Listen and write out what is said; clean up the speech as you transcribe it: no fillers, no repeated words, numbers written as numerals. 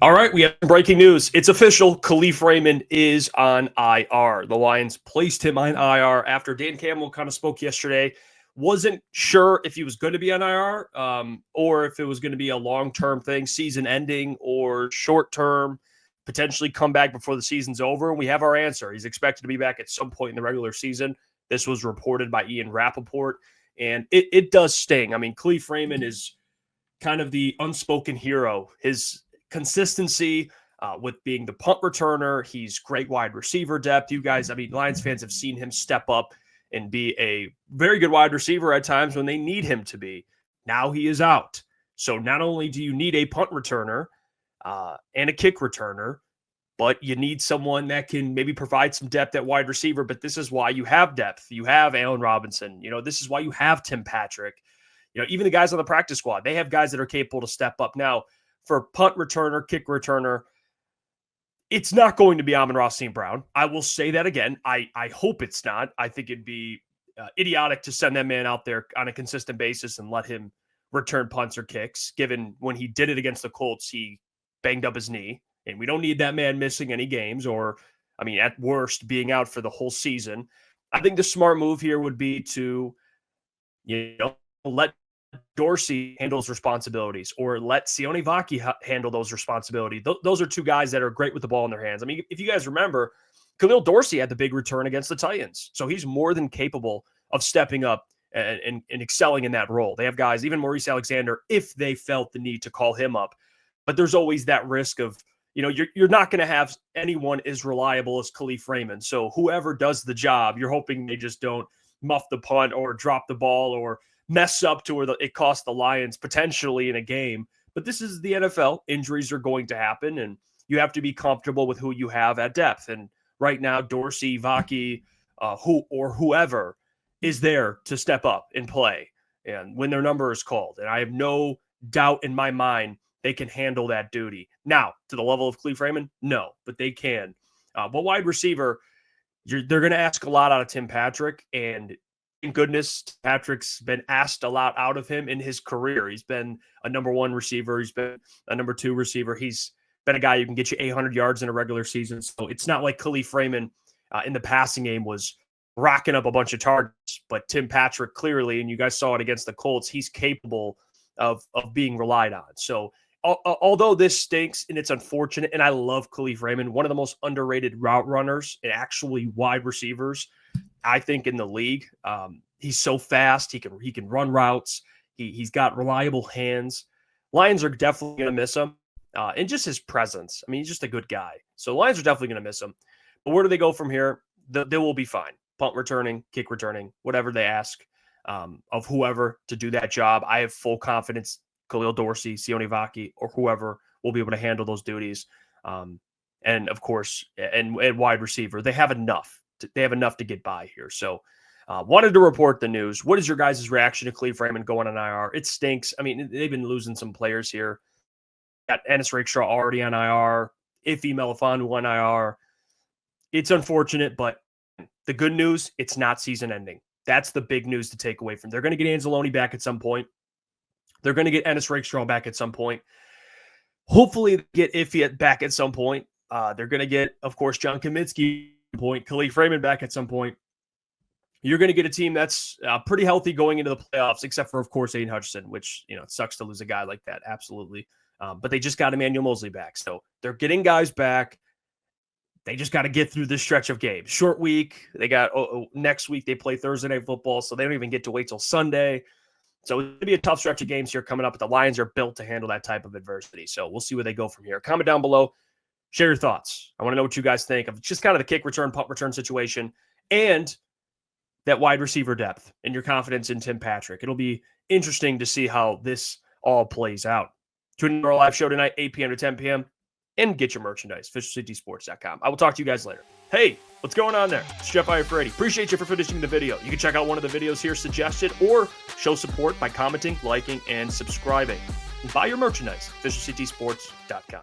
All right, we have breaking news. It's official. Kalif Raymond is on IR. The Lions placed him on IR after Dan Campbell kind of spoke yesterday. Wasn't sure if he was going to be on IR or if it was going to be a long-term thing, season ending, or short-term, potentially come back before the season's over. And we have our answer. He's expected to be back at some point in the regular season. This was reported by Ian Rappaport, and it does sting. I mean, Kalif Raymond is kind of the unspoken hero. His consistency with being the punt returner. He's great wide receiver depth. You guys, I mean, Lions fans have seen him step up and be a very good wide receiver at times when they need him to be. Now he is out. So not only do you need a punt returner and a kick returner, but you need someone that can maybe provide some depth at wide receiver. But this is why you have depth. You have Allen Robinson. You know, this is why you have Tim Patrick. You know, even the guys on the practice squad, they have guys that are capable to step up. Now, for punt returner, kick returner, it's not going to be Amon-Ra St. Brown. I will say that again. I hope it's not. I think it'd be idiotic to send that man out there on a consistent basis and let him return punts or kicks, given when he did it against the Colts, he banged up his knee. And we don't need that man missing any games or, I mean, at worst, being out for the whole season. I think the smart move here would be to, you know, let Dorsey handle those responsibilities or let Sione Vaki handle those responsibilities. Those are two guys that are great with the ball in their hands. I mean, if you guys remember, Khalil Dorsey had the big return against the Titans. So he's more than capable of stepping up and excelling in that role. They have guys, even Maurice Alexander, if they felt the need to call him up. But there's always that risk of, you know, you're not going to have anyone as reliable as Kalif Raymond. So whoever does the job, you're hoping they just don't muff the punt or drop the ball or mess up to where it costs the Lions potentially in a game. But this is the NFL. Injuries are going to happen, and you have to be comfortable with who you have at depth. And right now, Dorsey, Vaki, whoever is there to step up and play and when their number is called. And I have no doubt in my mind they can handle that duty. Now, to the level of Kalif Raymond, no, but they can. But wide receiver, they're going to ask a lot out of Tim Patrick, and thank goodness, Patrick's been asked a lot out of him in his career. He's been a number one receiver. He's been a number two receiver. He's been a guy who can get you 800 yards in a regular season. So it's not like Kalif Raymond in the passing game was racking up a bunch of targets. But Tim Patrick clearly, and you guys saw it against the Colts, he's capable of being relied on. So although this stinks and it's unfortunate, and I love Kalif Raymond, one of the most underrated route runners and actually wide receivers, I think, in the league. He's so fast. He can run routes. He's got reliable hands. Lions are definitely going to miss him. And just his presence. I mean, he's just a good guy. So Lions are definitely going to miss him. But where do they go from here? They will be fine. Punt returning, kick returning, whatever they ask of whoever to do that job. I have full confidence Khalil Dorsey, Sione Vaki, or whoever will be able to handle those duties. And, of course, and wide receiver. They have enough. They have enough to get by here. So wanted to report the news. What is your guys' reaction to Kalif Raymond going on IR? It stinks. I mean, they've been losing some players here. Got Ennis Rakestraw already on IR. Iffy Melifonwu on IR. It's unfortunate, but the good news, it's not season ending. That's the big news to take away from. They're going to get Anzalone back at some point. They're going to get Ennis Rakestraw back at some point. Hopefully get Iffy back at some point. They're going to get, of course, John Kaminsky point, Kalif Raymond back at some point. You're going to get a team that's pretty healthy going into the playoffs, except for, of course, Aiden Hutchinson, which, you know, it sucks to lose a guy like that. Absolutely. But they just got Emmanuel Mosley back. So they're getting guys back. They just got to get through this stretch of games. Short week. They got next week they play Thursday Night Football, so they don't even get to wait till Sunday. So it's going to be a tough stretch of games here coming up, but the Lions are built to handle that type of adversity. So we'll see where they go from here. Comment down below. Share your thoughts. I want to know what you guys think of just kind of the kick return, punt return situation and that wide receiver depth and your confidence in Tim Patrick. It'll be interesting to see how this all plays out. Tune in to our live show tonight, 8 p.m. to 10 p.m. and get your merchandise, FisherCitySports.com. I will talk to you guys later. Hey, what's going on there? It's Jeff Iafrate. Appreciate you for finishing the video. You can check out one of the videos here suggested or show support by commenting, liking, and subscribing. And buy your merchandise, FisherCitySports.com.